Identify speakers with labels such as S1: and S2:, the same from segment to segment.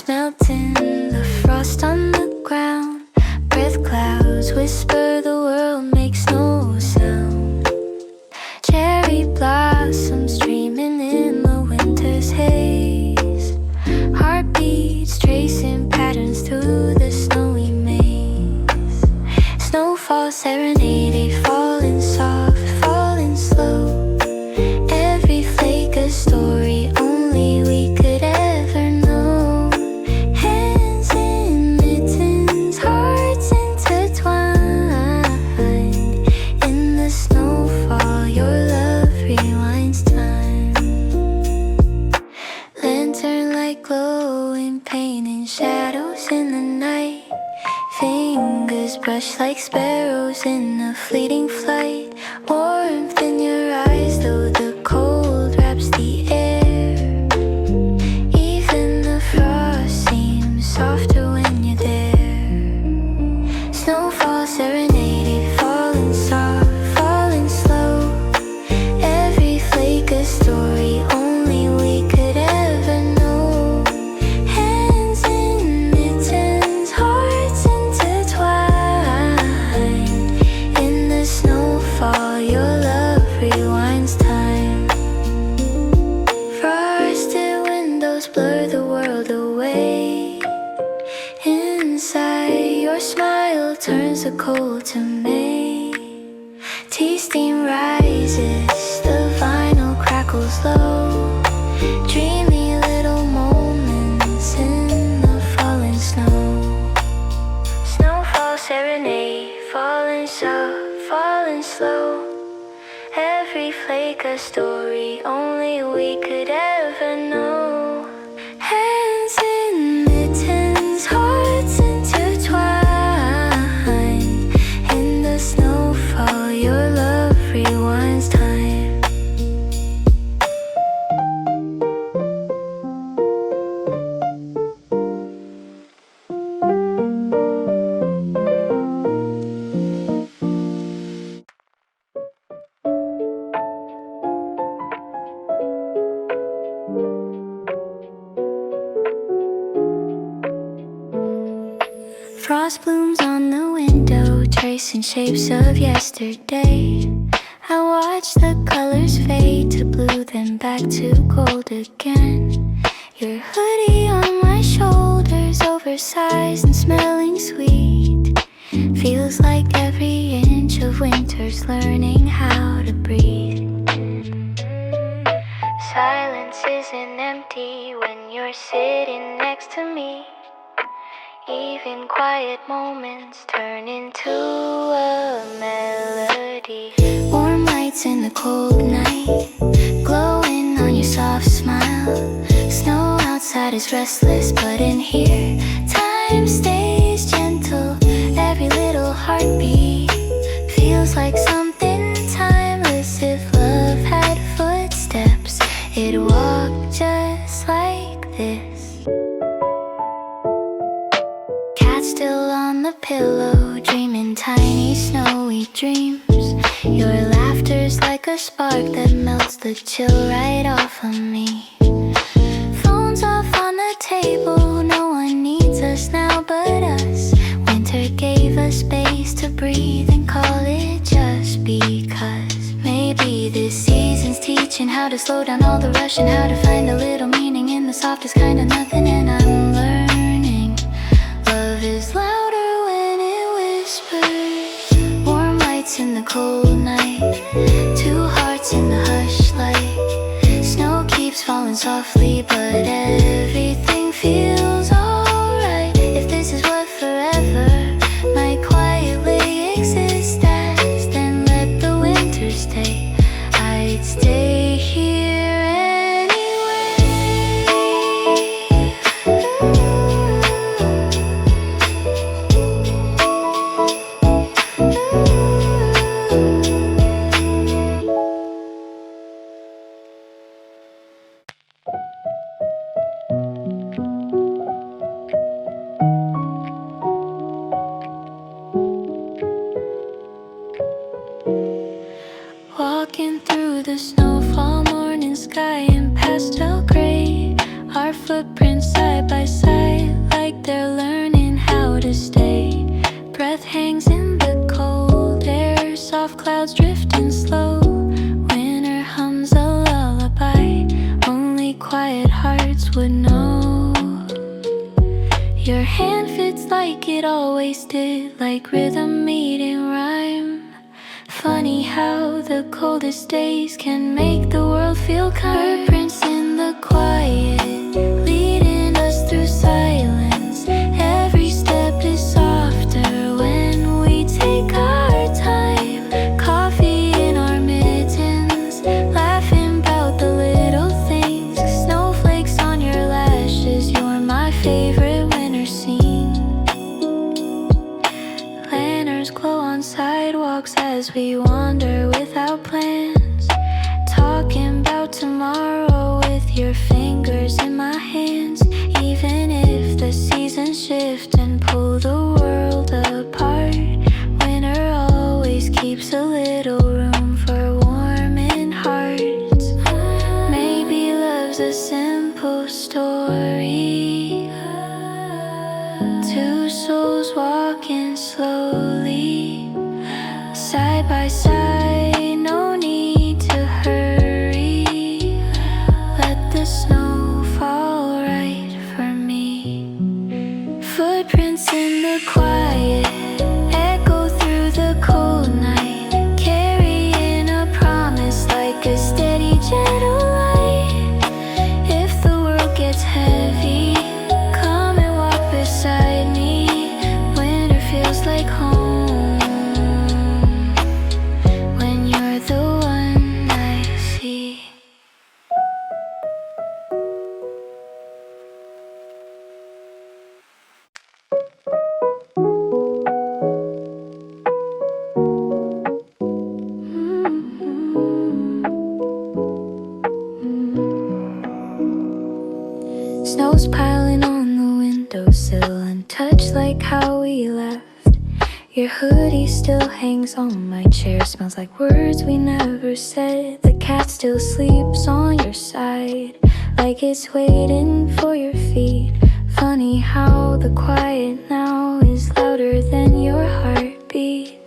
S1: Ice melting, the frost on the ground. Breath clouds whisper, the world makes no sound. Cherry blossoms dreaming in the winter's haze. Heartbeats tracing patterns through the snowy maze. Snowfall serenade, falling soft, falling slow. Every flake a story only we could ever know. Hands in mittens, hearts intertwined. In the snowfall, your love rewinds time. Lantern light glowing, painting shadows in the night. Fingers brush like sparrows in a fleeting flight. Warmth in your eyes, though the cold wraps the air. Even the frost seems softer when you're there. Snowfall serenade, falling soft, falling slow. Every flake a story only we could ever know. Hands in mittens, hearts intertwined. In the snowfall, your love rewinds time. Frosted windows blur the world away. Inside, your smile turns the cold to May. Tea steam rises, the vinyl crackles low. Dreamy little moments in the falling snow. Snowfall serenade, falling soft, falling slow. Every flake a story only we could ever know. Hands in mittens, hearts intertwined. In the snowfall, your love rewinds time. Frost blooms on the window, tracing shapes of yesterday. I watch the colors fade to blue, then back to gold again. Your hoodie on my shoulders, oversized and smelling sweet. Feels like every inch of winter's learning how to breathe. Silence isn't empty when you're sitting next to me. Even quiet moments turn into a melody. Warm lights in the cold night, glowing on your soft smile. Snow outside is restless, but in here, time stays gentle. Every little heartbeat feels like something timeless. If love had footsteps, it'd walk just like this. Still on the pillow, dreaming tiny snowy dreams. Your laughter's like a spark that melts the chill right off of me. Phones off on the table, no one needs us now but us. Winter gave us space to breathe and call it just because. Maybe this season's teaching how to slow down all the rush and how to find a little meaning in the softest kind of nothing. And I'm learning love is louder when it whispers. Warm lights in the cold night, two hearts in the hush light. Snow keeps falling softly, but everything feels alright. If this is what forever might quietly exist as, then let the winter stay. I'd stay here anyway. Walking through the snowfall morning sky in pastel gray, our footprints side by side. Your hand fits like it always did, like rhythm meeting rhyme. Funny how the coldest days can make the world feel kind. Footprints in the quiet, leading us through silence. Every step is softer when we take our time. Coffee in our mittens, laughing about the little things. Snowflakes on your lashes, you're my favorite winter scene. Lanterns glow on sidewalks as we wander without plans. Talking about tomorrow with your fingers in my hands. Even if the seasons shift and pull the world apart, winter always keeps a little room for warming hearts. Maybe love's a simple story, two souls walking slowly, side by side, no need to hurry. Let the snow fall right for me. Footprints in the quiet echo through the cold night, carrying a promise like a steady, gentle light. If the world gets heavy, come and walk beside me. Winter feels like home when you're the one I see. Snow's piling on the windowsill, untouched like how we left. Your hoodie still hangs on my chair, smells like words we never said. The cat still sleeps on your side, like it's waiting for your feet. Funny how the quiet now is louder than your heartbeat.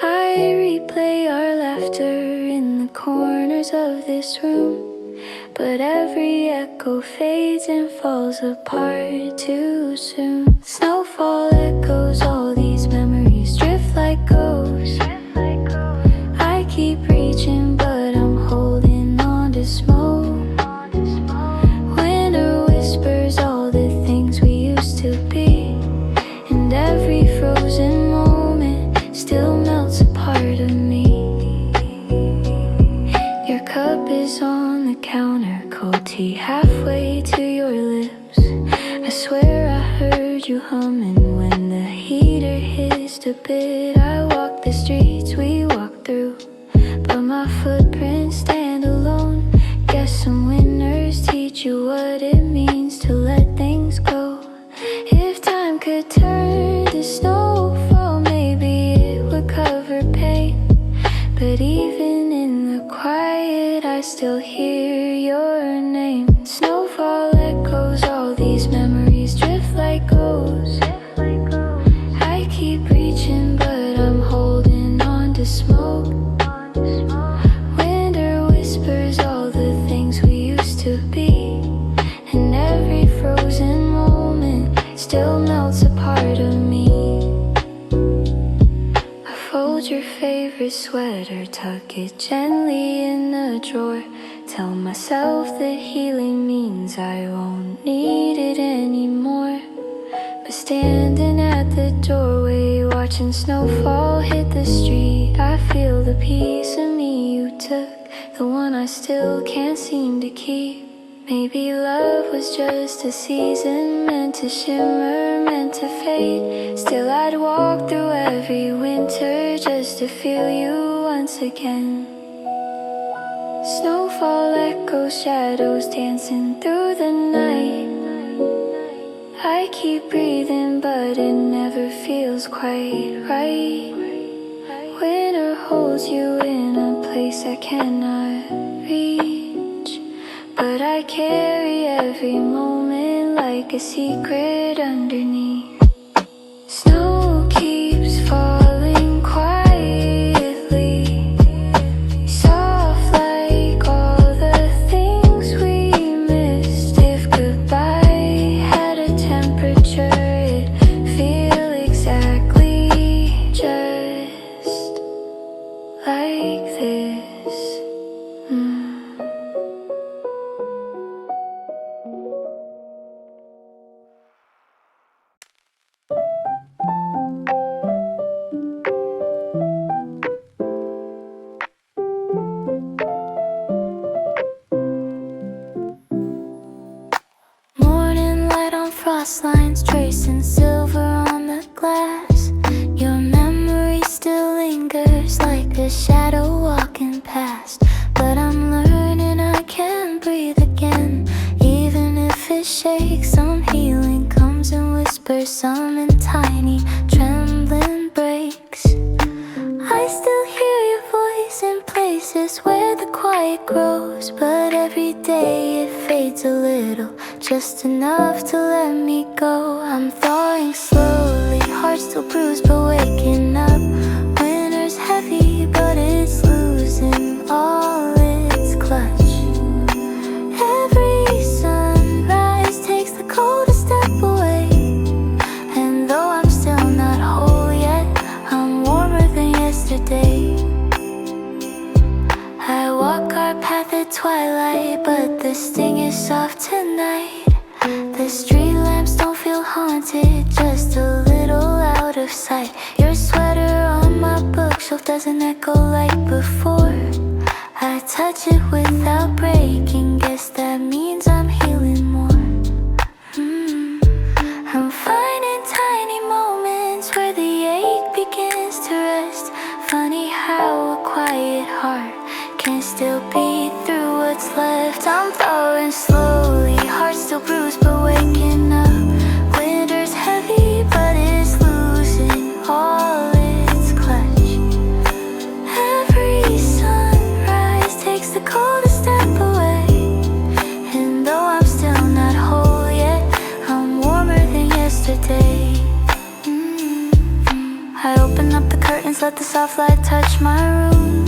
S1: I replay our laughter in the corners of this room, but every echo fades and falls apart too soon. Snowfall echoes, all these memories drift like ghosts. I keep reaching, but I'm holding on to smoke. Winter whispers all the things we used to be, and every frozen moment still melts a part of me. Your cup is on the counter, cold tea halfway to your lips. I swear I heard you humming when the heater hissed a bit. I walk the streets we walk through, but my footprints stand alone. Guess some winters teach you what it means to let things go. If time could turn to snowfall, maybe it would cover pain. But even in the quiet, I still hear your name. Snowfall echoes, all these memories drift like ghosts. I keep reaching, but I'm holding on to smoke. Winter whispers all the things we used to be, and every frozen moment still melts a part of me. Fold your favorite sweater, tuck it gently in the drawer. Tell myself that healing means I won't need it anymore. But standing at the doorway, watching snowfall hit the street, I feel the piece of me you took, the one I still can't seem to keep. Maybe love was just a season, meant to shimmer, meant to fade. Still I'd walk through every winter just to feel you once again. Snowfall echoes, shadows dancing through the night. I keep breathing, but it never feels quite right. Winter holds you in a place I cannot reach, but I carry every moment like a secret underneath. Snow keeps falling quietly, soft like all the things we missed. If goodbye had a temperature, whisper something tiny, trembling breaks. I still hear your voice in places where the quiet grows, but every day it fades a little, just enough to let me go. I'm thawing slowly, heart still bruised but waking up. Winter's heavy but it's losing all its clutch. Every sunrise takes the coldest step away, and though I'm still not whole yet, I'm warmer than yesterday. I walk our path at twilight, but the sting is soft tonight. The street lamps don't feel haunted, just a little out of sight. Your sweater on my bookshelf doesn't echo like before. I touch it without breaking, guess that means I'm healing more. I'm finding tiny moments where the ache begins to rest. Funny how a quiet heart can still beat through what's left. I'm thawing slowly, heart still bruised but waking up. Winter's heavy but it's losing all its clutch. Every sunrise takes the coldest step away, and though I'm still not whole yet, I'm warmer than yesterday. I open up the curtains, let the soft light touch my room.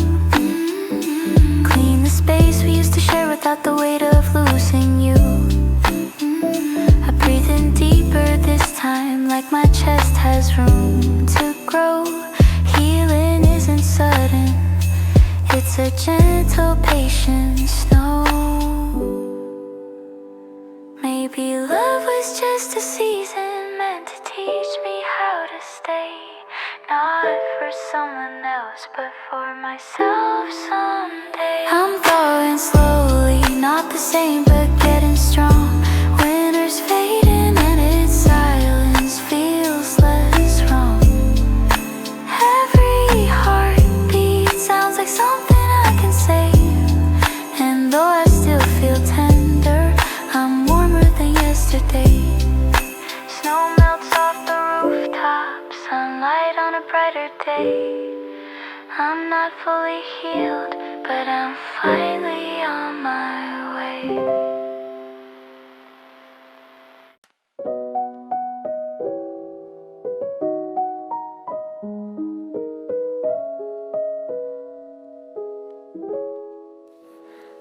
S1: Clean the space we used to share without the weight of losing you. I breathe in deeper this time, like my chest has room to grow. Healing isn't sudden, it's a gentle, patient snow. Maybe love was just a season meant to teach me how to stay. Not for someone else, but for myself someday. I'm thawing slowly, not the same but getting strong. Winter's fading and its silence feels less wrong. Every heartbeat sounds like something I can say, and though I still feel tender, I'm warmer than yesterday. Snow melts off the rooftop, sunlight on a brighter day. I'm not fully healed, but I'm finally on my way.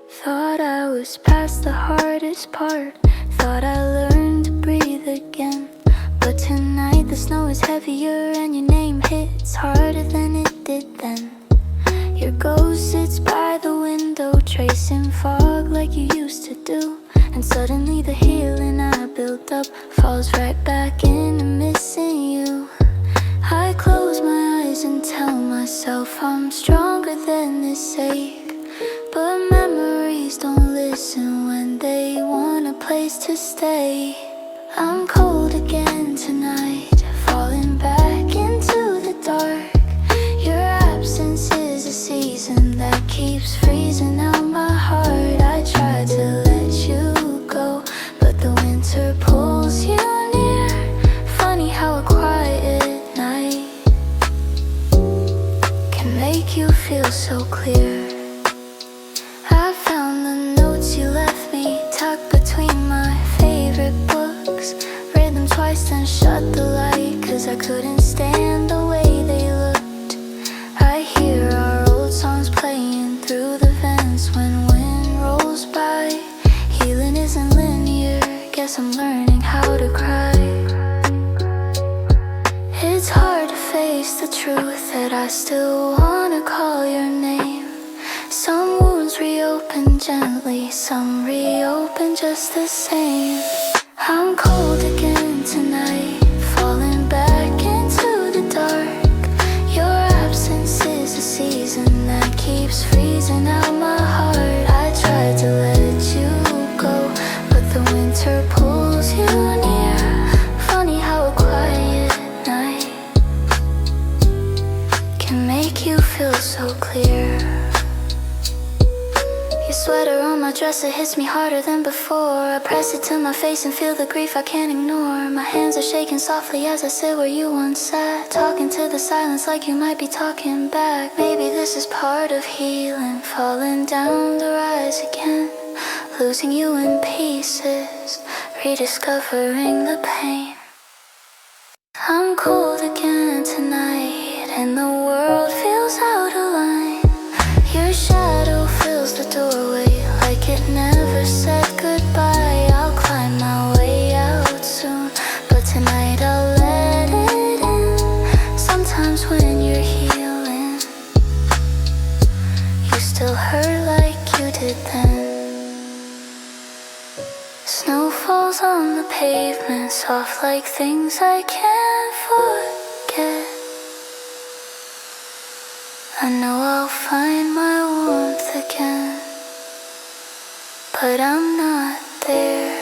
S1: Thought I was past the hardest part, thought I learned to breathe again. But tonight the snow is heavier and your name hits harder than it did then. Your ghost sits by the window, tracing fog like you used to do. And suddenly the healing I built up falls right back into missing you. I close my eyes and tell myself I'm stronger than this ache, but memories don't listen when they want a place to stay. I'm cold again tonight, falling back into the dark. Your absence is a season that keeps freezing out my heart. I try to let you go, but the winter pulls you near. Funny how a quiet night can make you feel so clear. I found the notes you left me tucked between my favorite books. Read them twice then shut the light, cause I couldn't stand the way they looked. I hear our old songs playing through the vents when wind rolls by. Healing isn't linear, guess I'm learning how to cry. It's hard to face the truth that I still wanna call your name. Some wounds reopen gently, some reopen just the same. I'm cold again tonight, falling back into the dark. Your absence is a season that keeps freezing out my heart. I tried to let you go, but the winter pulls you near. Funny how a quiet night can make you feel so clear. Your sweater on my my dress, it hits me harder than before. I press it to my face and feel the grief I can't ignore. My hands are shaking softly as I sit where you once sat, talking to the silence like you might be talking back. Maybe this is part of healing, falling down to rise again, losing you in pieces, rediscovering the pain. I'm cold again tonight, and the world feels out of line. Your shadow fills the doorway like it never said goodbye. I'll climb my way out soon, but tonight I'll let it in. Sometimes when you're healing, you still hurt like you did then. Snow falls on the pavement, soft like things I can't forget. I know I'll find my warmth again, but I'm not there,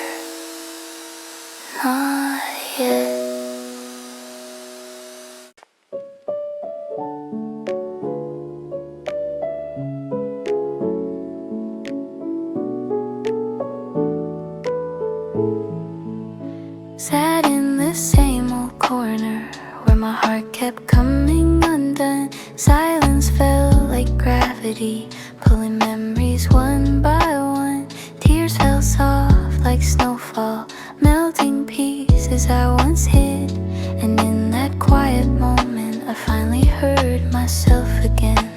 S1: not yet. Sat in the same old corner where my heart kept coming undone. Silence felt like gravity, pulling memories one by one. Tears fell soft like snowfall, melting pieces I once hid. And in that quiet moment, I finally heard myself again.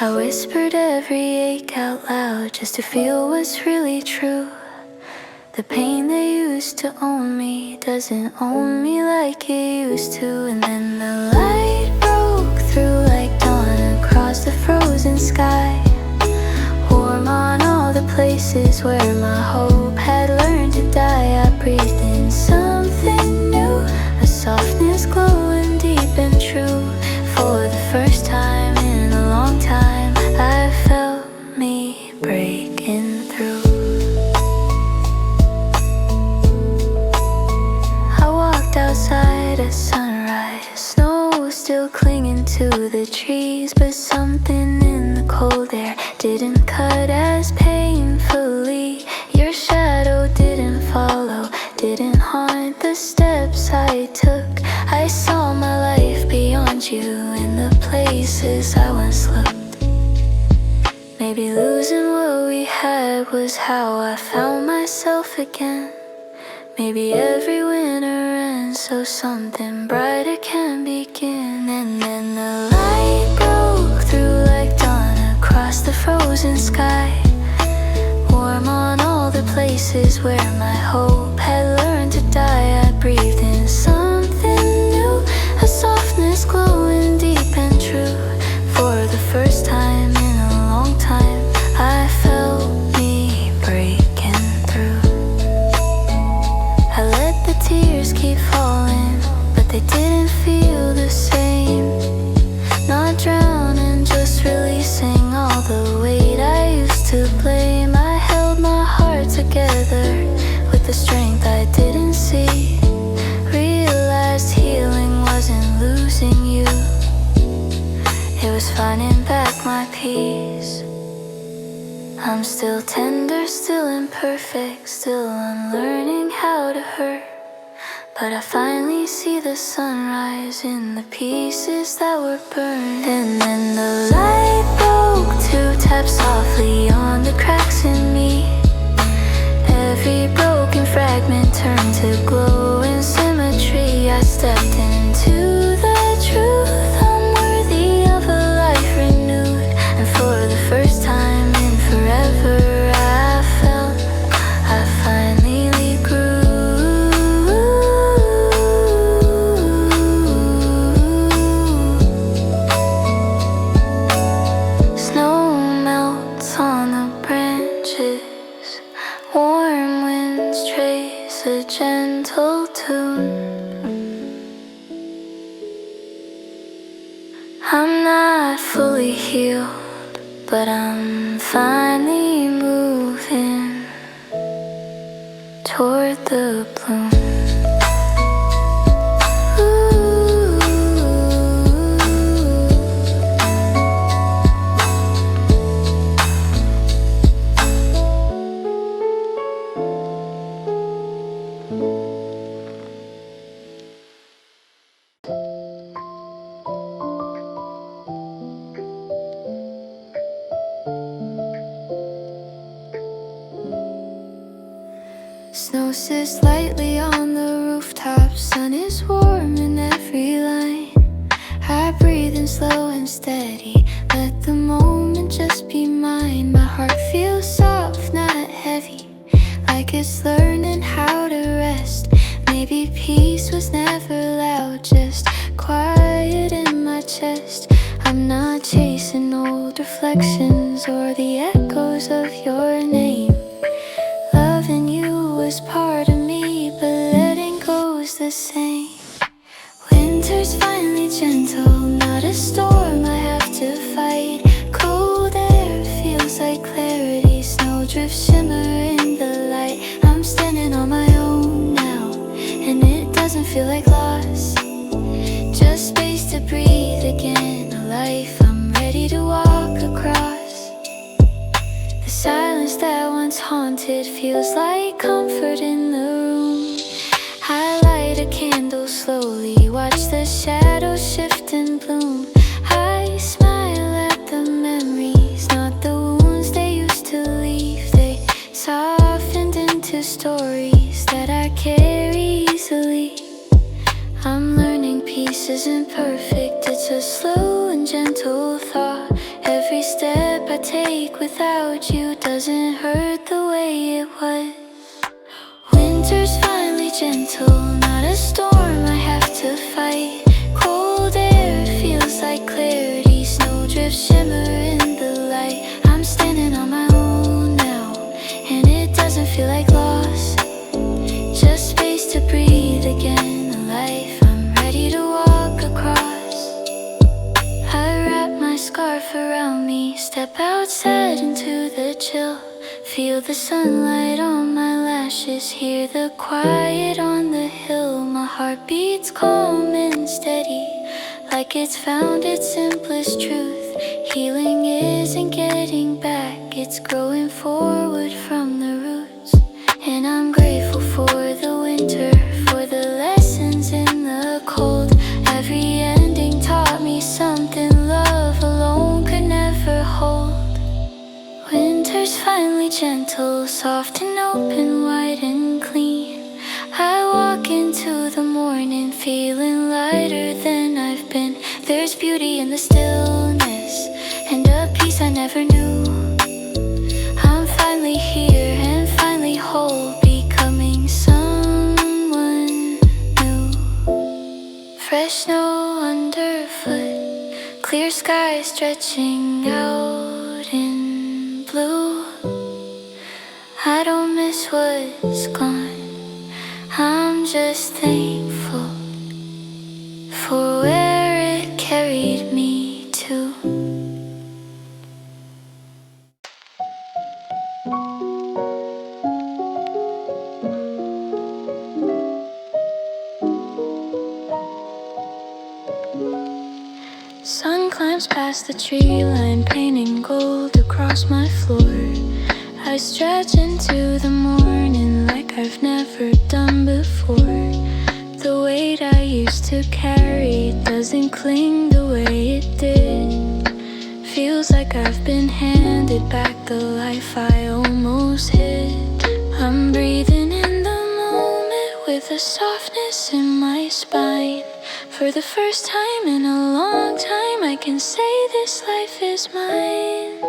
S1: I whispered every ache out loud just to feel what's really true. The pain that used to own me doesn't own me like it used to. And then the light broke through like dawn across the frozen sky, warm on all the places where my hope had learned to die. I breathed in something new, a softness glowing deep and true. For the first time in a long time, I felt me breaking through. Outside at sunrise, snow was still clinging to the trees, but something in the cold air didn't cut as painfully. Your shadow didn't follow, didn't haunt the steps I took. I saw my life beyond you in the places I once looked. Maybe losing what we had was how I found myself again. Maybe every winter ends so something brighter can begin. And then the light broke through like dawn across the frozen sky, warm on all the places where my hope had learned to die. I breathed in something new, a softness glowing deep and true. For the first time in a long time, I felt me breaking through. I let the tears keep falling, but they didn't feel the same. Not drowning, just releasing all the weight I used to blame. I held my heart together with the strength I didn't see. Realized healing wasn't losing you, it was finding back my peace. I'm still tender, still imperfect, still unlearning how to hurt. But I finally see the sunrise in the pieces that were burned. And then the light broke to tap softly on the cracks in me. Every broken fragment turned to glowing symmetry. I stepped into the truth, I'm worthy of a life renewed. And for the first time in forever, I felt I finally grew. Snow melts on the branches, warm winds trace a gentle tune. I'm not fully healed, but I'm finally moving toward the bloom. Snow sits lightly on the rooftop. Sun is warm in every line. I breathe in slow and steady. Let the moment just be mine. My heart feels soft, not heavy, like it's learning how to rest. Maybe peace was never loud, just quiet in my chest. I'm not chasing old reflections or the echoes of your name. Loving you was part of me, but letting go is the same. Winter's finally gentle, not a storm I have to fight. Cold air feels like clarity, snowdrifts shimmer in the light. I'm standing on my own now, and it doesn't feel like loss. Just space to breathe again, a life I'm ready to walk across. The silence that once haunted feels like comfort in the room. I light a candle slowly, watch the shadows shift and bloom. I smile at the memories, not the wounds they used to leave. They softened into stories that I carry easily. I'm learning peace isn't perfect, it's a slow and gentle thought. Every step I take without you doesn't hurt the way it was. Winter's finally gentle, not a storm I have to fight. Cold air feels like clarity, snowdrifts shimmer in the light. I'm standing on my own now, and it doesn't feel like loss. Just space to breathe again, a life I'm ready to walk across. I wrap my scarf around me, step outside into the chill. Feel the sunlight on my lashes, hear the quiet on the hill. My heart beats calm and steady, like it's found its simplest truth. Healing isn't getting back, it's growing forward from the roots. And I'm grateful for the winter, for the lessons in the cold. Every ending taught me something love alone could never hold. Winter's finally gentle, soft and open, wide and clean. I walk into the morning feeling lighter than I've been. There's beauty in the stillness and a peace I never knew. I'm finally here and finally whole, becoming someone new. Fresh snow underfoot, clear sky stretching out in blue. I don't miss what's gone, I'm just thankful for where it carried me to. Sun climbs past the tree line, painting gold across my floor. I stretch into the morning like I've never done before. The weight I used to carry doesn't cling the way it did. Feels like I've been handed back the life I almost hid. I'm breathing in the moment with a softness in my spine. For the first time in a long time, I can say this life is mine.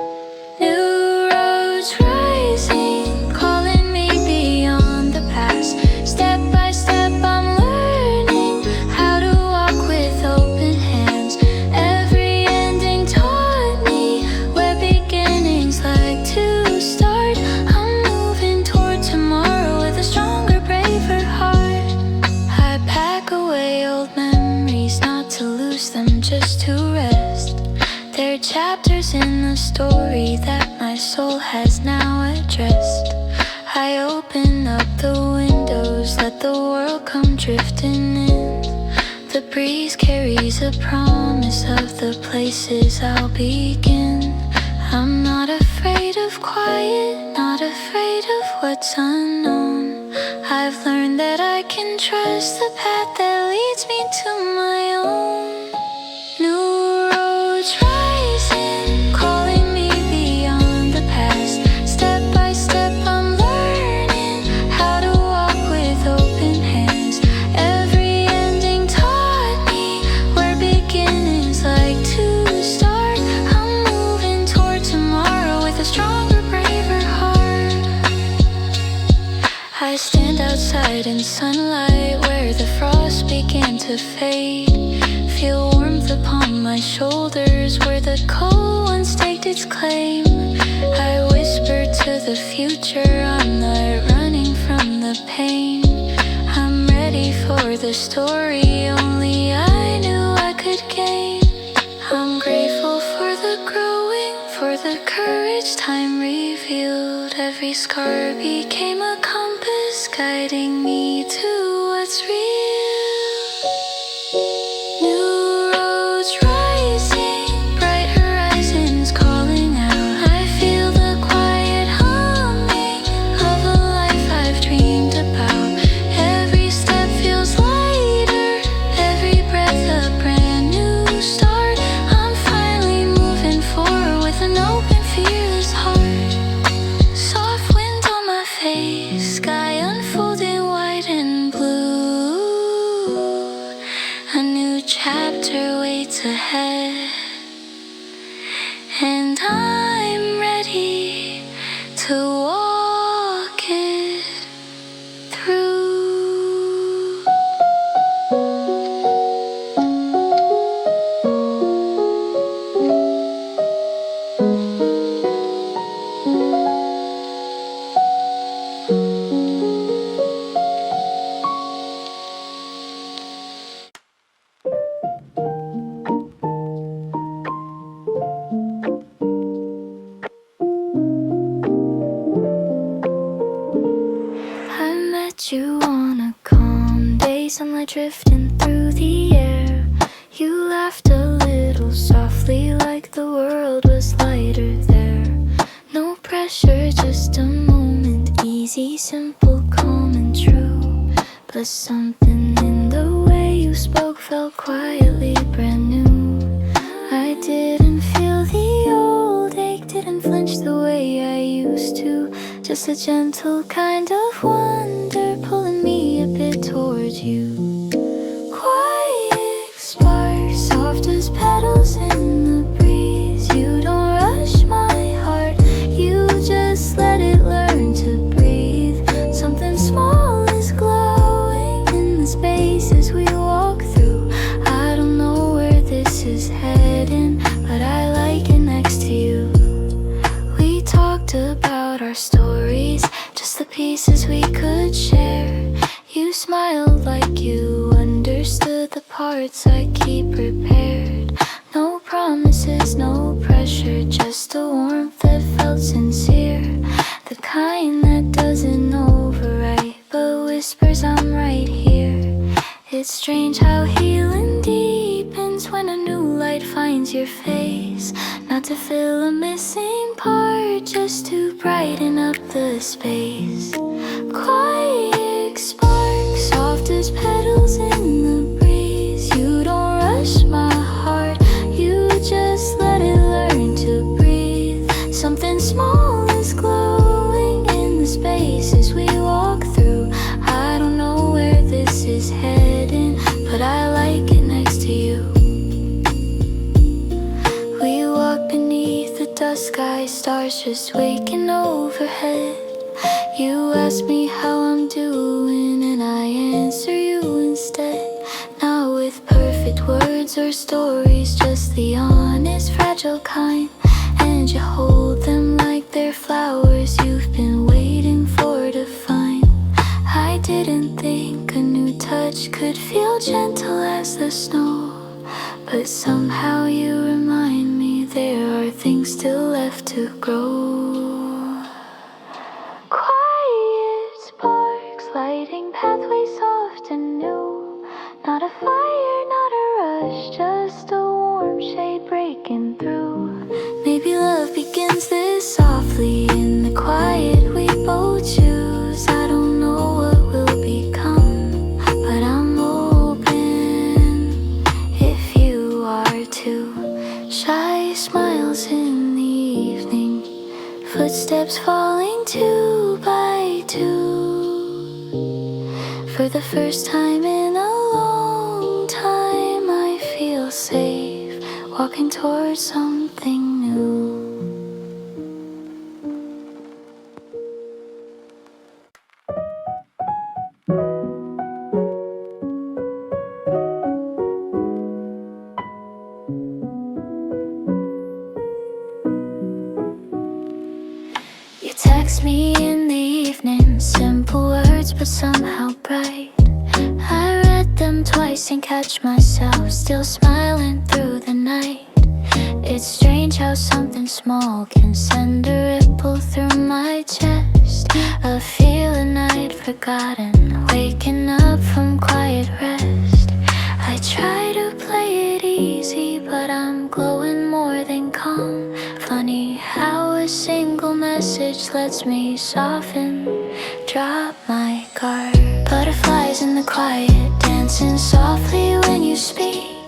S1: New roads rising, calling me beyond the past. Step by step I'm learning how to walk with open hands. Every ending taught me where beginnings like to start. I'm moving toward tomorrow with a stronger, braver heart. I pack away old memories, not to lose them, just to rest. They're chapters in the story that my soul has now addressed. I open up the windows, let the world come drifting in. The breeze carries a promise of the places I'll begin. I'm not afraid of quiet, not afraid of what's unknown. I've learned that I can trust the path that leads me to my own. New roads rising, calling me beyond the past. Step by step I'm learning how to walk to fade. Feel warmth upon my shoulders where the cold one staked its claim. I whisper to the future, I'm not running from the pain. I'm ready for the story only I knew I could gain. I'm grateful for the growing, for the courage time revealed. Every scar became a compass guiding me to what's real. New roads rising, bright horizons calling out. I feel the quiet humming of a life I've dreamed about. Every step feels lighter, every breath a brand new start. I'm finally moving forward with an open, fearless heart. Soft wind on my face, sky unfolding white and blue. A new chapter waits ahead, and I'm ready to walk it through. I met you on a calm day, sunlight drifting through the air. You laughed a little softly, like the world was lighter there. No pressure, just a moment, easy, simple, calm and true. But something in the way you spoke felt quietly brand new. I didn't feel the old ache, didn't flinch the way I used to. Just a gentle kind of wonder pulling me a bit towards you. Quiet sparks, soft as petals in the breeze. You don't rush my heart, you just let it learn to breathe. Something small is glowing in the spaces we walk through. I don't know where this is heading, but I like it next to you. We talked about our stories, just the pieces we could share. You smiled like you understood the parts I keep prepared. No promises, no pressure, just a warmth that felt sincere. The kind that doesn't overwrite, but whispers I'm right here. It's strange how healing deepens when a new light finds your face. Not to fill a missing part, just to brighten up the space. Quiet sparks, soft as petals in the breeze. You don't rush my heart, you just let it learn to breathe. Something small is glowing in the spaces we walk through. I don't know where this is heading, but I like it next to you. We walk beneath the dusk sky, stars just waking overhead. You ask me how I'm doing and I answer you instead. Not with perfect words or stories, just the honest, fragile kind. And you hold them like they're flowers you've been waiting for to find. I didn't think a new touch could feel gentle as the snow, but somehow you remind me there are things still left to grow. Quiet sparks, lighting pathways soft and new. Not a fire, not a rush, just a warm shade breaking through. Maybe love begins this softly in the quiet we both choose. I don't know what will become, but I'm open if you are too. Shy smiles in the evening, footsteps falling two by two. For the first time in a long time, I feel safe, walking towards something new. text me in the evening, simple words but somehow bright. I read them twice and catch myself still smiling through the night. It's strange how something small can send a ripple through my chest. A feeling I'd forgotten, waking up from quiet rest. I try to play it easy, but I'm glowing more than calm. Funny how a single message lets me soften, drop my guard. Butterflies in the quiet, dancing softly when you speak.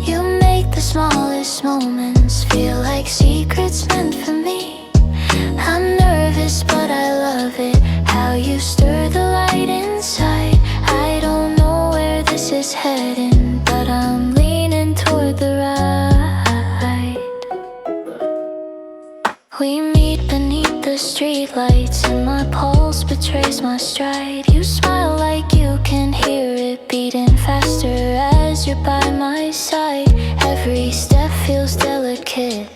S1: You make the smallest moments feel like secrets meant for me. I'm nervous but I love it, how you stir the light inside. I don't know where this is heading, but I'm leaning toward the right. We meet beneath the streetlights and my pulse betrays my stride. You smile like you can hear it beating faster as you're by my side. Every step feels delicate,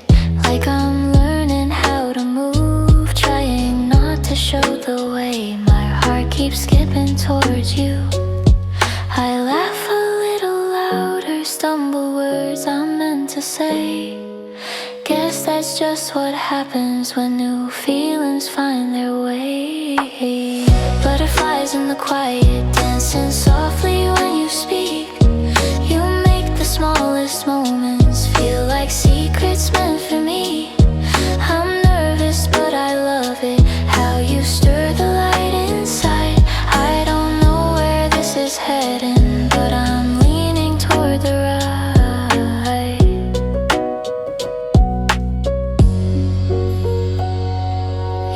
S1: like I'm learning how to move, trying not to show the way. My heart keeps skipping towards you. I laugh a little louder, stumble words I meant to say. Guess that's just what happens when new feelings find their way. Butterflies in the quiet, dancing softly when you speak. You make the smallest moments feel like secrets meant for me. I'm nervous but I love it, how you stir the light inside. I don't know where this is heading, but I'm leaning toward the right.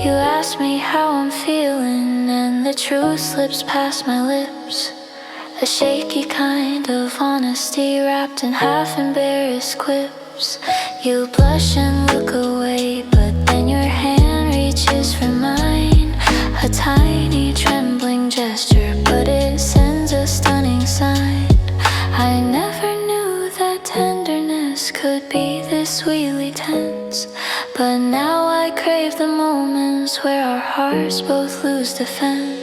S1: You ask me how I'm feeling and the truth slips past my lips. A shaky kind of honesty wrapped in half-embarrassed quips. You blush and look away, but then your hand reaches for mine. A tiny trembling gesture, but it sends a stunning sign. I never knew that tenderness could be this sweetly tense, but now I crave the moments where our hearts both lose defense.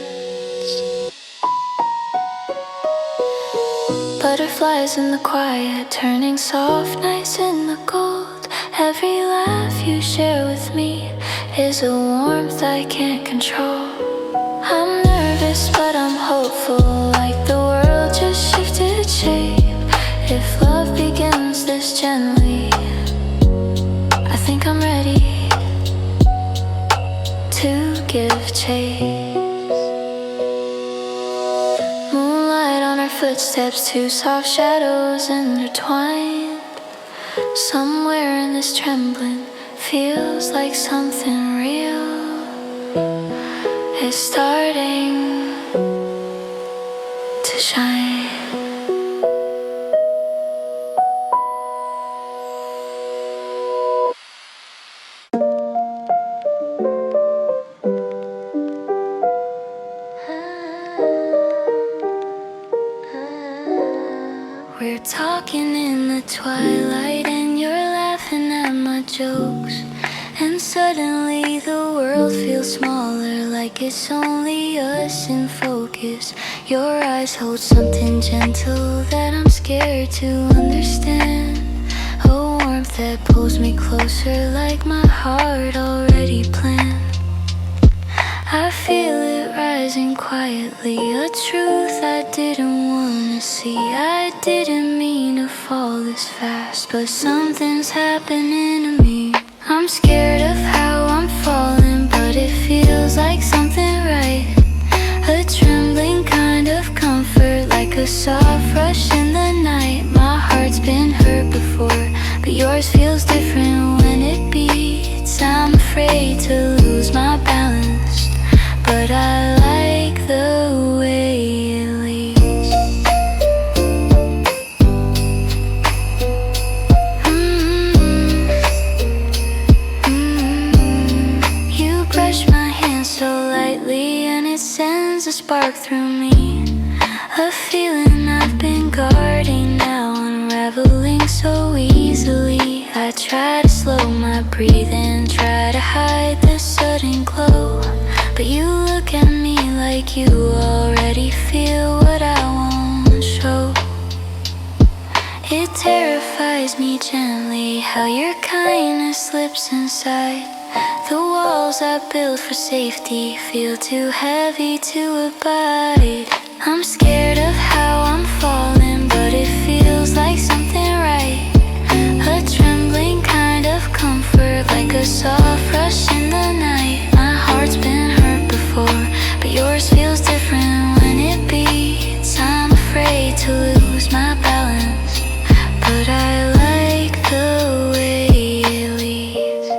S1: Butterflies in the quiet, turning soft nights into gold. Every laugh you share with me is a warmth I can't control. I'm nervous but I'm hopeful, like the world just shifted shape. If love begins this gently, I think I'm ready to give chase. Moonlight on our footsteps, two soft shadows intertwined. Somewhere in this trembling feels like something real is starting to shine. We're talking in the twilight and you're laughing at my jokes. And suddenly the world feels smaller, like it's only us in focus. Your eyes hold something gentle that I'm scared to understand. A warmth that pulls me closer, like my heart already planned. I feel it rising quietly, a truth I didn't wanna see. I didn't mean to fall this fast, but something's happening to me. I'm scared of how I'm falling, but it feels like something right. A trembling kind of comfort, like a soft rush in the night. My heart's been hurt before, but yours feels different when it beats. I'm afraid to lose my balance, but I like the way it leads. You brush my hand so lightly and it sends a spark through me. A feeling I've been guarding now, unraveling so easily. I try to like you already feel what I won't show. It terrifies me gently how your kindness slips inside. The walls I built for safety feel too heavy to abide. I'm scared of how I'm falling, but it feels like something right. A trembling kind of comfort, like a soft rush in the night. My heart's been hurt before, but yours feels different when it beats. I'm afraid to lose my balance, but I like the way it leads.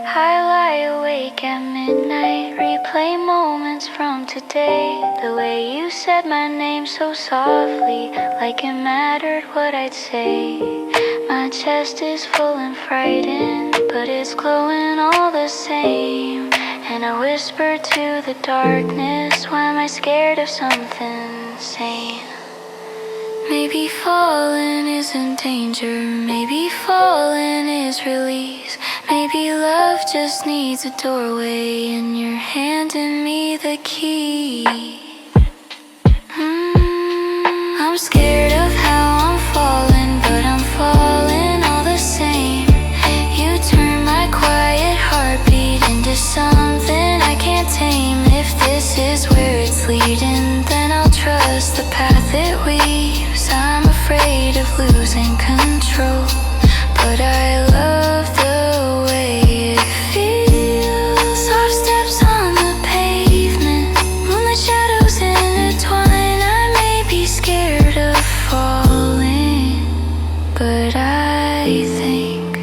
S1: I lie awake at midnight, replay moments from today. The way you said my name so softly, like it mattered what I'd say. My chest is full and frightened, but it's glowing all the same. And I whisper to the darkness, why am I scared of something sane? Maybe falling isn't danger, maybe falling is release. Maybe love just needs a doorway, and you're handing me the key. I'm scared of how I'm falling, but I'm falling all the same. You turn my quiet heartbeat into something I can't tame. If this is where it's leading, then I'll trust the path it weaves. I'm afraid of losing control, but I love the way it feels. Soft steps on the pavement, moonlit shadows intertwine. I may be scared of falling, but I think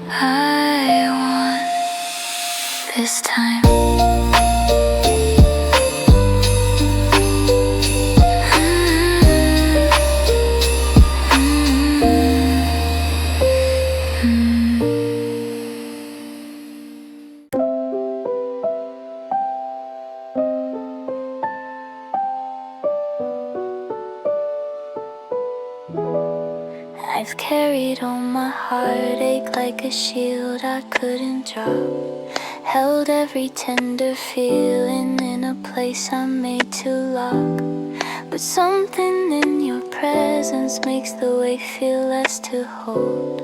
S1: I won this time. I've carried all my heartache like a shield I couldn't drop. Held every tender feeling in a place I'm made to lock. But something in your presence makes the weight feel less to hold.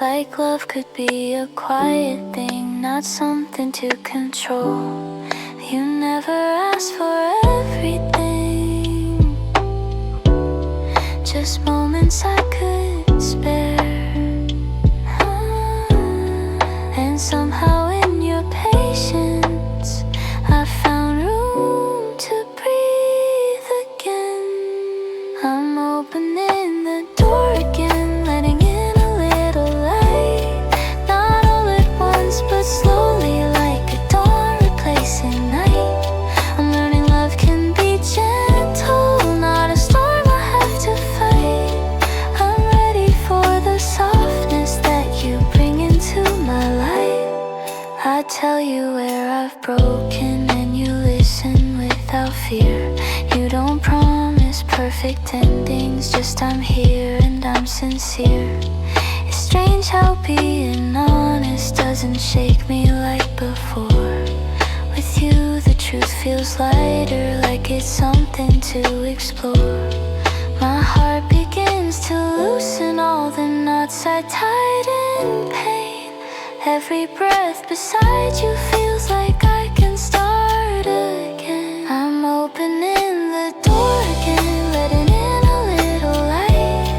S1: Like love could be a quiet thing, not something to control. You never asked for everything, just moments I could spare. And somehow in your patience I found room to breathe again. I'm opening the door again, letting in a little light. Not all at once, but slowly, like a dawn replacing night. I'm learning love can be gentle, not a storm I have to fight. I'm ready for the softness that you bring into my life. I tell you where I've broken and you listen without fear. You don't promise perfect endings, just I'm here and I'm sincere. It's strange how being honest doesn't shake me like before. With you the truth feels lighter, like it's something to explore. My heart begins to loosen all the knots I tied in pain. Every breath beside you feels like I can start again. I'm opening the door again, letting in a little light.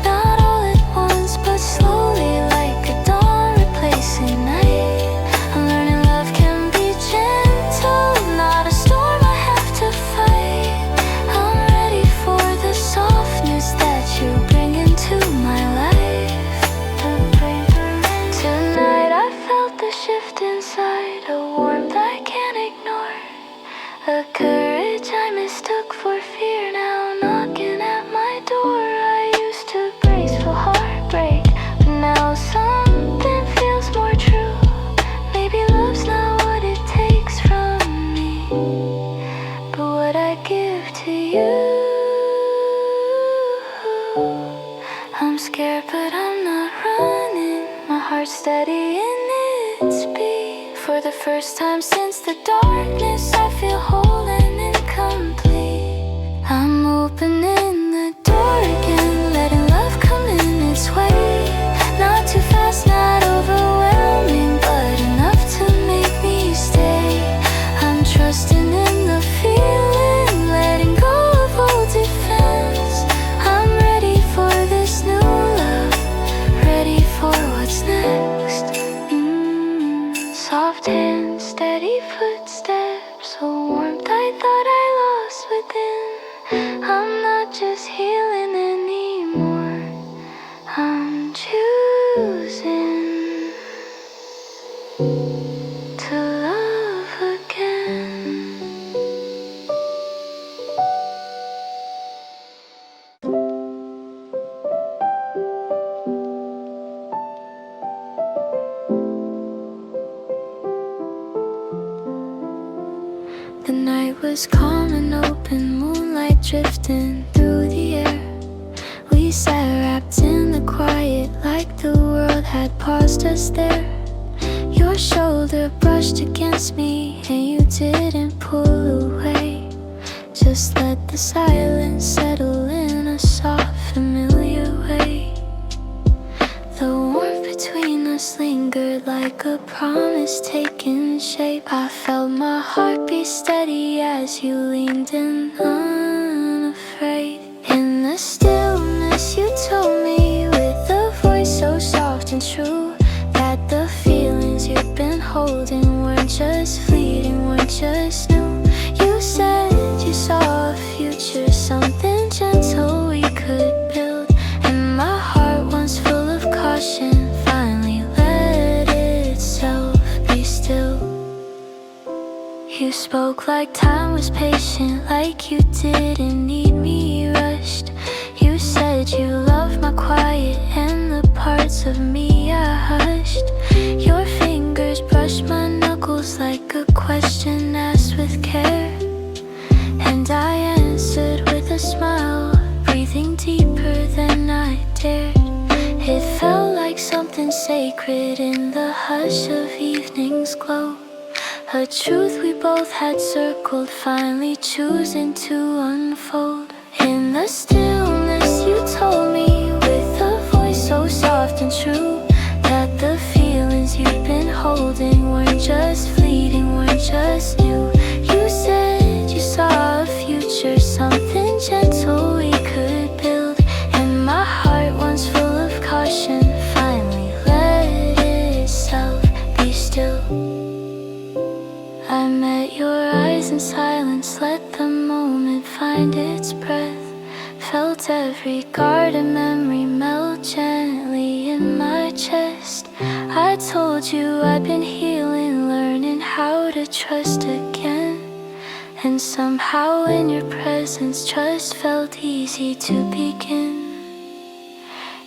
S1: Not all at once, but slowly, like a dawn replacing night. I'm learning love can be gentle, not a storm I have to fight. I'm ready for the softness that you bring into my life. Tonight I felt the shift inside, a warmth I can't ignore. A courage I mistook for fear, now knocking at my door. I used to brace for heartbreak, but now something feels more true. Maybe love's not what it takes from me, but what I give to you. I'm scared but I'm not running, my heart's steady in its beat. For the first time since the darkness I feel whole and in opening the door again, letting love come in its way. Not too fast, not overwhelming, but enough to make me stay. I'm trusting in the feeling, letting go of old defense. I'm ready for this new love, ready for what's next. Soft hands, steady footsteps, a warmth I thought I lost within. I'm not just healing anymore, I'm choosing to love again. The night was calm and open, moonlight drifting through the air. We sat wrapped in the quiet, like the world had paused us there. Your shoulder brushed against me, and you didn't pull away. Just let the silence settle in a soft, familiar way. The warmth between us lingered like a promise taking shape. I felt my heart beat steady as you leaned in unafraid. In the stillness you told me with a voice so soft and true, that the feelings you'd been holding weren't just fleeting, weren't just new. You said you saw a future, something gentle we could build. And my heart, once full of caution, finally let itself be still. You spoke like time was patient, like you didn't need me rushed. You said you loved my quiet and the parts of me I hushed. Your fingers brushed my knuckles like a question asked with care, and I answered with a smile, breathing deeper than I dared. It felt like something sacred in the hush of evening's glow, a truth we both had circled, finally choosing to unfold. In the stillness you told me with a voice so soft and true, that the feelings you'd been holding weren't just fleeting, weren't just new. You said you saw a future, something gentle we could build. And my heart, once full of caution, finally let itself be still. I met your eyes in silence, let the moment find its breath. Felt every guarded memory melt gently in my chest. I told you I'd been healing, learning how to trust again. And somehow in your presence trust felt easy to begin.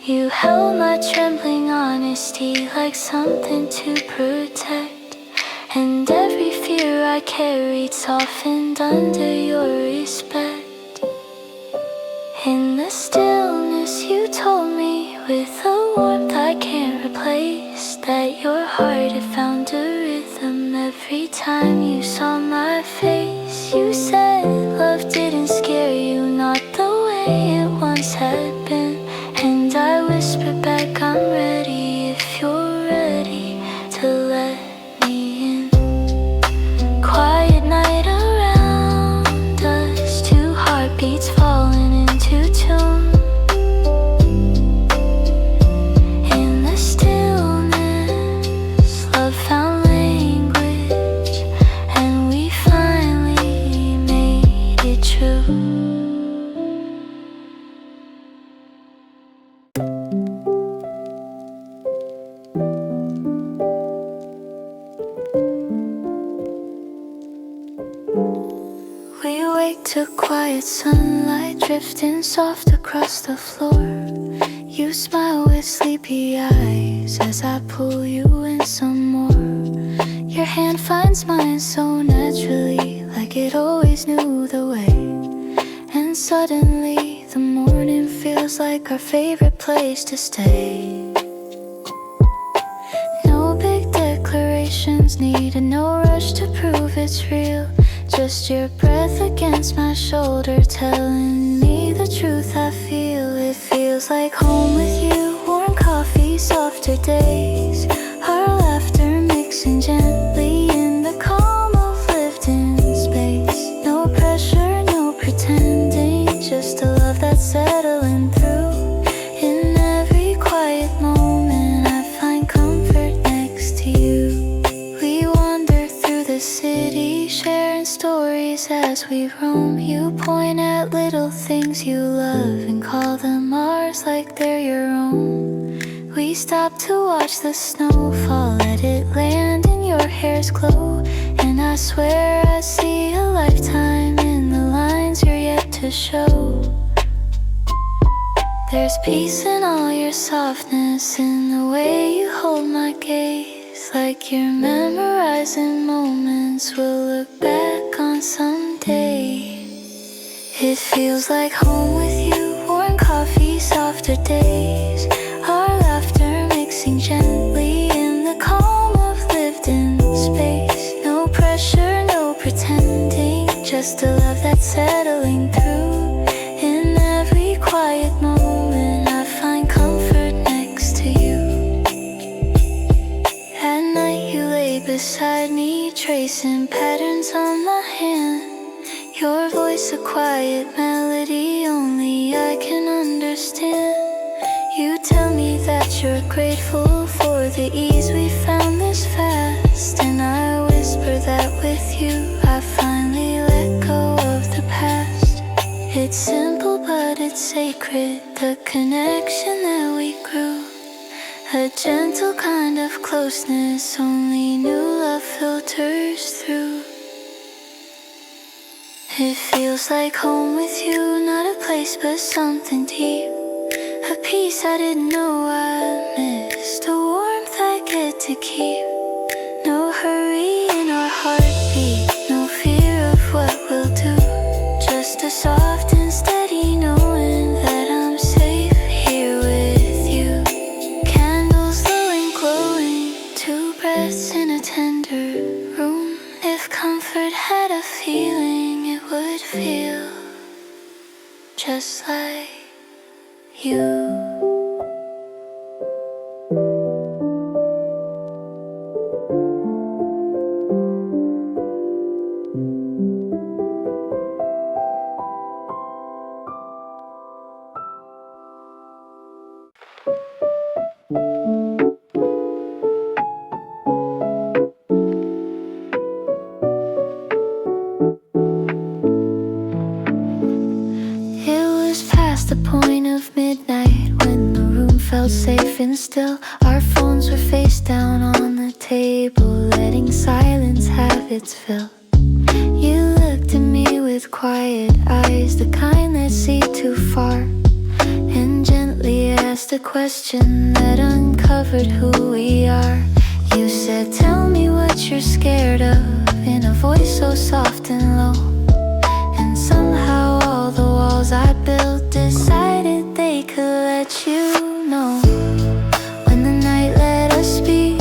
S1: You held my trembling honesty like something to protect, and every fear I carried softened under your respect. In the stillness you told me with a warmth I can't replace, that your heart had found a rhythm every time you saw my face. You said love didn't scare you, not the way it once had been. And I whispered back, I'm ready if you're ready to let me in. Quiet night around us, two heartbeats falling into tune. In the stillness, love found language, and we finally made it true. We wake to quiet sunlight drifting soft across the floor. You smile with sleepy eyes as I pull you in some more. Your hand finds mine so naturally, like it always knew the way. And suddenly the morning feels like our favorite place to stay. No big declarations needed, no rush to prove it's real. Just your breath against my shoulder telling me the truth I feel. It feels like home with you. Warm coffee, softer days. Our laughter mixing gently in the calm of lived-in space. No pressure, no pretending, just a love that's settling through. In every quiet moment I find comfort next to you. We wander through the city, sharing stories as we roam. You point at little things you love and call them ours like they're your own. We stop to watch the snow fall, let it land in your hair's glow. And I swear I see a lifetime in the lines you're yet to show. There's peace in all your softness, in the way you hold my gaze. Like you're memorizing moments we'll look back on someday. It feels like home with you. Warm coffee, softer days. Our laughter mixing gently in the calm of lived-in space. No pressure, no pretending, just a love that's settling through. In every quiet moment I find comfort next to you. At night you lay beside me, tracing patterns on my hand. Your voice a quiet melody only I can understand. You tell me that you're grateful for the ease we found this fast. And I whisper that with you I finally let go of the past. It's simple but it's sacred, the connection that we grew. A gentle kind of closeness only new love filters through. It feels like home with you, not a place but something deep. A peace I didn't know I missed, a warmth I get to keep. No hurry in our heartbeat, no fear of what we'll do. Just a soft and steady knowing that I'm safe here with you. Candles glowing, glowing, two breaths in a tender room. If comfort had a feeling, it would feel just like you. The point of midnight when the room felt safe and still. Our phones were face down on the table, letting silence have its fill. You looked at me with quiet eyes, the kind that see too far, and gently asked a question that uncovered who we are. You said, tell me what you're scared of, in a voice so soft and low. And somehow all the walls I built decided they could let you know. When the night let us speak,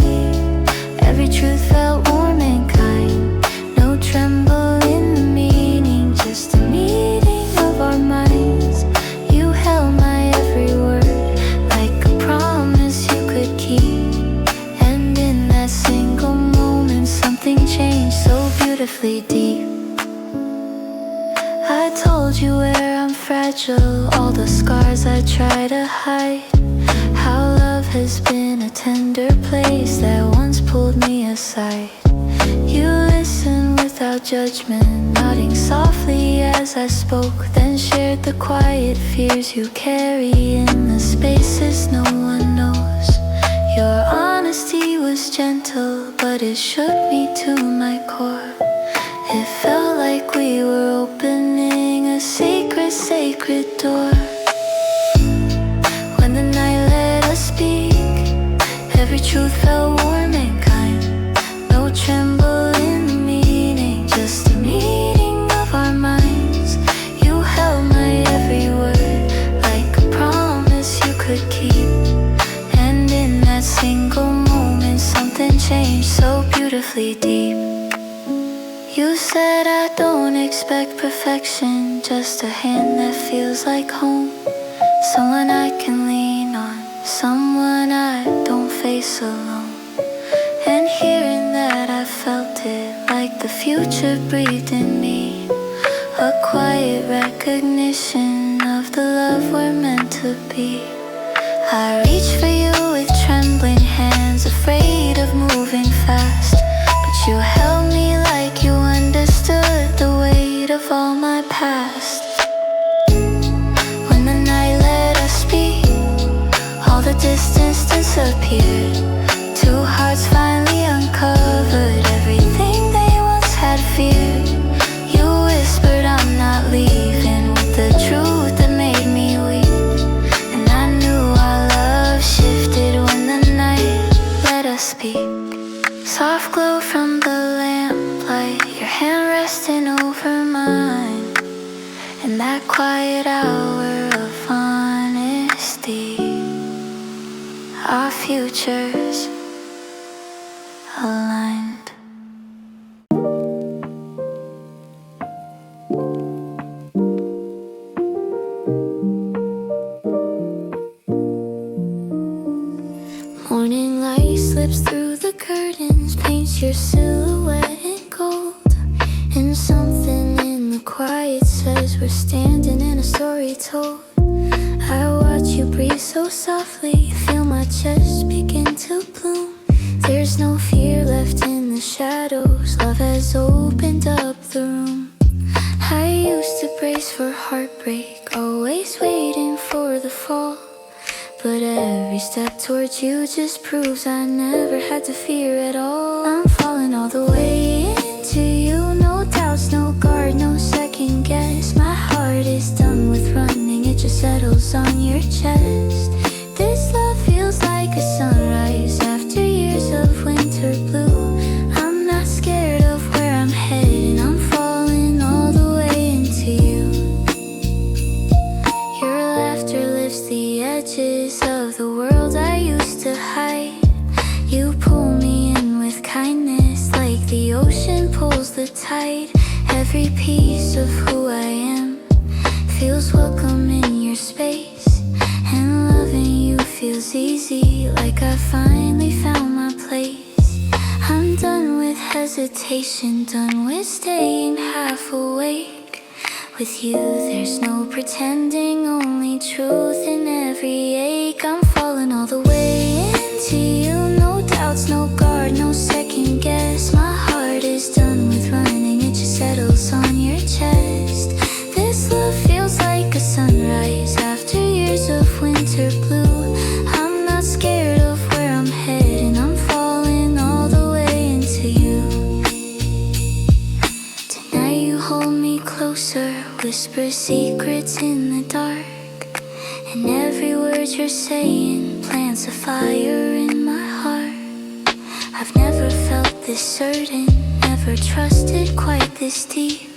S1: every truth felt warm and kind. No tremble in the meaning, just a meeting of our minds. You held my every word like a promise you could keep. And in that single moment something changed so beautifully deep. I told you where I'm fragile, all the scars I try to hide. How love has been a tender place that once pulled me aside. You listened without judgment, nodding softly as I spoke, then shared the quiet fears you carry in the spaces no one knows. Your honesty was gentle, but it shook me to my core. It felt like we were opening a sacred, sacred door. When the night let us speak, every truth felt warm and kind. No tremble in the meaning, just a meeting of our minds. You held my every word like a promise you could keep. And in that single moment something changed so beautifully deep. You said I don't expect perfection, just a hand that feels like home. Someone I can lean on, someone I don't face alone. And hearing that, I felt it like the future breathed in me. A quiet recognition of the love we're meant to be. I reach for you with trembling hands, afraid of moving fast. But you held me like you understood the weight of all my past. When the night let us be, all the distance disappeared. Two hearts finally uncovered everything they once had feared. You whispered I'm not leaving, with the truth that made me weak. And I knew our love shifted when the night let us speak. Soft glow from the lamplight, your hand resting over mine. In that quiet hour of honesty, our futures aligned. Morning light slips through the curtains, paints your silhouette in gold. And something in the quiet says we're standing in a story told. I watch you breathe so softly, feel my chest begin to bloom. There's no fear left in the shadows, love has opened up the room. I used to brace for heartbreak, always waiting for the fall. But every step towards you just proves I never had to fear at all. I'm falling all the way into you, no doubts, no guard, no second guess. My heart is done with running, it just settles on your chest. This love feels like a sunrise after years of winter blue. I'm not scared of where I'm heading, I'm falling all the way into you. Your laughter lifts the edges of the world I used to hide. You pull me in with kindness like the ocean pulls the tide. Every piece of who I am feels welcome in your space. And loving you feels easy, like I finally found my place. I'm done with hesitation, done with staying half awake. With you there's no pretending, only truth in every ache. I'm falling all the way into you, no doubts, no guard, no second guess. My heart is done with running, it just settles on your chest. This love feels like a sunrise after years of winter blue. I'm not scared of where I'm heading, I'm falling all the way into you. Tonight you hold me closer, whisper secrets in the dark. And every word you're saying plants a fire in my heart. I've never felt this certain, never trusted quite this deep.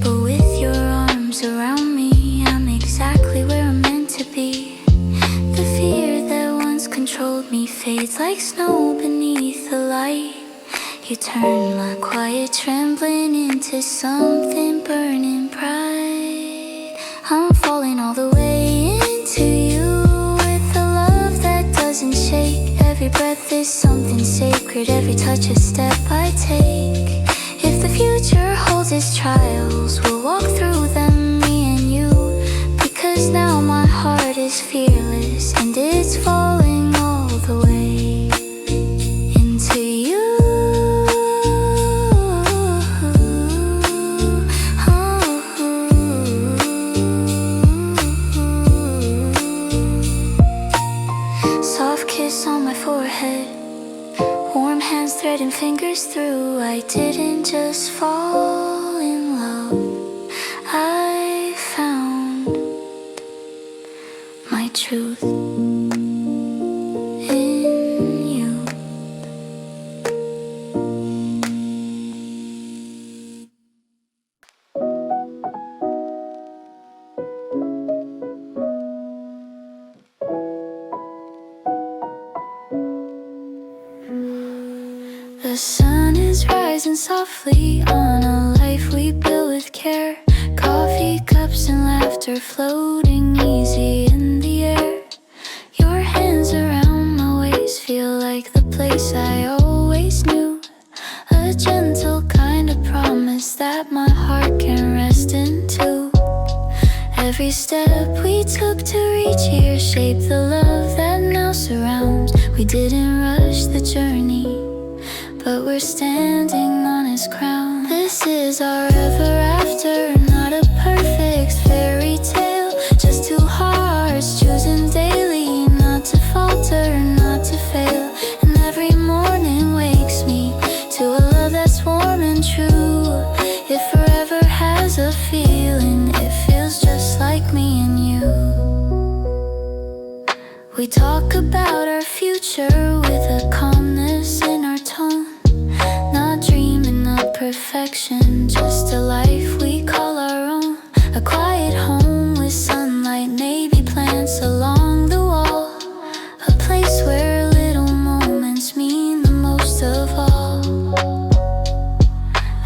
S1: But with your arms around me, I'm exactly where I'm meant to be. The fear that once controlled me fades like snow beneath the light. You turn my quiet trembling into something burning bright. I'm falling all the way into you with a love that doesn't shake. Every breath is something sacred, every touch a step I take. If the future holds its trials, we'll walk through them, me and you. Because now my heart is fearless, and it's falling all the way into you. Soft kiss on my forehead, warm hands threading fingers through. I didn't just fall in love, I found my truth in you. The sun is rising. rising softly on a life we build with care. Coffee cups and laughter floating easy in the air. Your hands around my waist feel like the place I always knew. A gentle kind of promise that my heart can rest into. Every step we took to reach here shaped the love that now surrounds. We didn't rush the journey, but we're standing on its crown. This is our ever after, not a perfect fairy tale. Just two hearts choosing daily not to falter, not to fail. And every morning wakes me to a love that's warm and true. It forever has a feeling, it feels just like me and you. We talk about our future with a calmness in our tone. Not dreaming of perfection, just a life we call our own. A quiet home with sunlight, maybe plants along the wall. A place where little moments mean the most of all.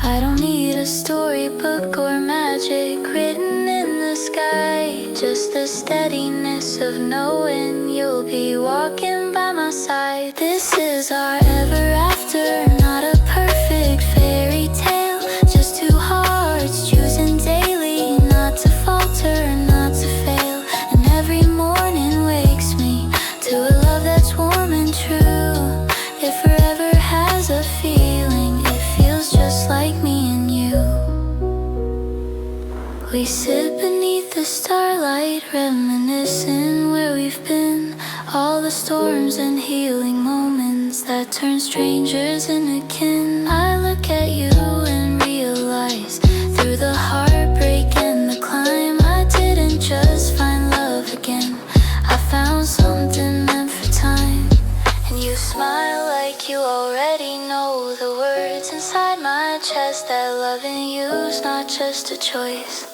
S1: I don't need a storybook or magic written in the sky. Just the steadiness of knowing you'll be walking by my side. This is our ever after, not a perfect fairy tale. Just two hearts choosing daily not to falter, not to fail. And every morning wakes me to a love that's warm and true. It forever has a feeling, it feels just like me and you. We sit beneath the starlight, reminiscing where we've been. All the storms and healing moments that turn strangers into kin. I look at you and realize, through the heartbreak and the climb, I didn't just find love again, I found something meant for time. And you smile like you already know the words inside my chest, that loving you's not just a choice,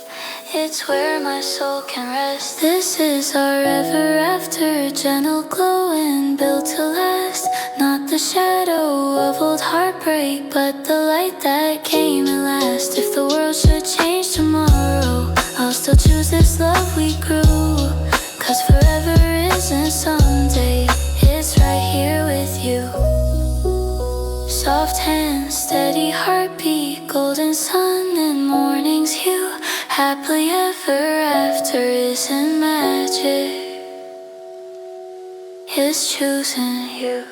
S1: it's where my soul can rest. This is our ever after, gentle glowing, built to last. Not the shadow of old heartbreak, but the light that came at last. If the world should change tomorrow, I'll still choose this love we grew. Cause forever isn't someday, it's right here with you. Soft hands, steady heartbeat, golden sun and morning's hue. Happily ever after isn't magic, it's choosing you.